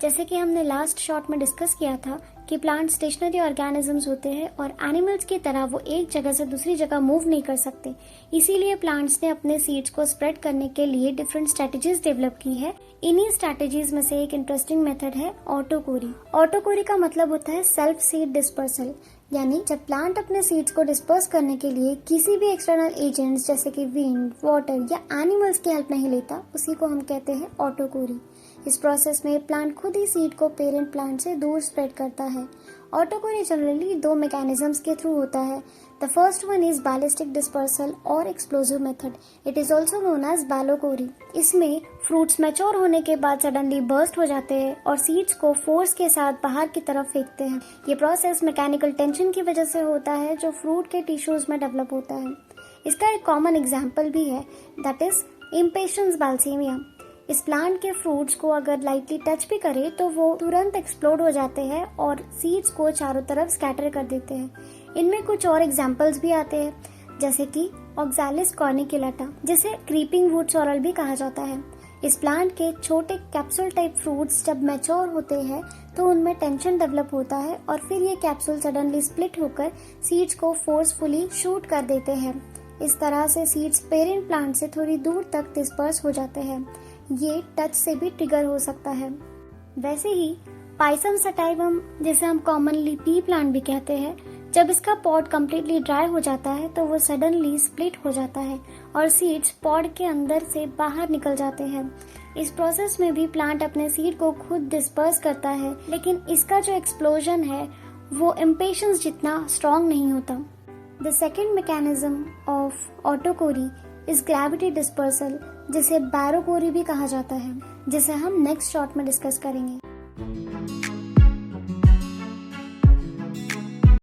जैसे कि हमने लास्ट शॉट में डिस्कस किया था कि प्लांट स्टेशनरी ऑर्गेनिजम्स होते हैं और एनिमल्स की तरह वो एक जगह से दूसरी जगह मूव नहीं कर सकते। इसीलिए प्लांट्स ने अपने सीड्स को स्प्रेड करने के लिए डिफरेंट स्ट्रेटजीज डेवलप की है। इन्हीं स्ट्रेटजीज में से एक इंटरेस्टिंग मेथड है ऑटोकोरी। ऑटोकोरी का मतलब होता है सेल्फ सीड डिस्पर्सल, यानी जब प्लांट अपने सीड्स को डिस्पर्स करने के लिए किसी भी एक्सटर्नल एजेंट्स जैसे कि विंड, वाटर या एनिमल्स की हेल्प नहीं लेता, उसी को हम कहते हैं ऑटोकोरी। इस प्रोसेस में प्लांट खुद ही सीड को पेरेंट प्लांट से दूर स्प्रेड करता है। ऑटोकोरी जनरली दो मैकेनिज्म्स के थ्रू होता है। The first one is ballistic dispersal और explosive method. It is also known as ballochory. इसमें फ्रूट्स मैच्योर होने के बाद सडनली बर्स्ट हो जाते हैं और सीड्स को फोर्स के साथ बाहर की तरफ फेंकते हैं। ये प्रोसेस मैकेनिकल टेंशन की वजह से होता है जो फ्रूट के टिश्यूज में डेवलप होता है। इसका एक कॉमन एग्जाम्पल भी है, दैट इज इम्पेशंस बाल्सेमिया। इस प्लांट के फ्रूट्स को अगर लाइटली टच भी करे तो वो तुरंत एक्सप्लोड हो जाते हैं और सीड्स को चारों तरफ स्कैटर कर देते हैं। इनमें कुछ और एग्जांपल्स भी आते हैं, जैसे कि ऑक्सैलिस कॉर्निकुलेटा, जिसे क्रीपिंग वुड सॉरल भी कहा जाता है। इस प्लांट के छोटे कैप्सूल टाइप फ्रूट्स जब मैच्योर होते हैं तो उनमें टेंशन डेवलप होता है और फिर ये कैप्सूल सडनली स्प्लिट होकर सीड्स को फोर्सफुली शूट कर देते हैं। इस तरह से सीड्स पेरेंट प्लांट से थोड़ी दूर तक डिस्पर्स हो जाते हैं। ये टच से भी ट्रिगर हो सकता है। वैसे ही पाइसम सटाइवम, जिसे हम कॉमनली पी प्लांट भी कहते हैं, जब इसका पॉड कम्प्लीटली ड्राई हो जाता है तो वो सडनली स्प्लिट हो जाता है और सीड्स पॉड के अंदर से बाहर निकल जाते हैं। इस प्रोसेस में भी प्लांट अपने सीड को खुद डिस्पर्स करता है, लेकिन इसका जो एक्सप्लोजन है वो इम्पेशंस जितना स्ट्रॉन्ग नहीं होता। द सेकेंड मैकेनिज्म ऑफ ऑटोकोरी इस ग्रेविटी डिस्पर्सल, जिसे बैरोकोरी भी कहा जाता है, जिसे हम नेक्स्ट शॉट में डिस्कस करेंगे।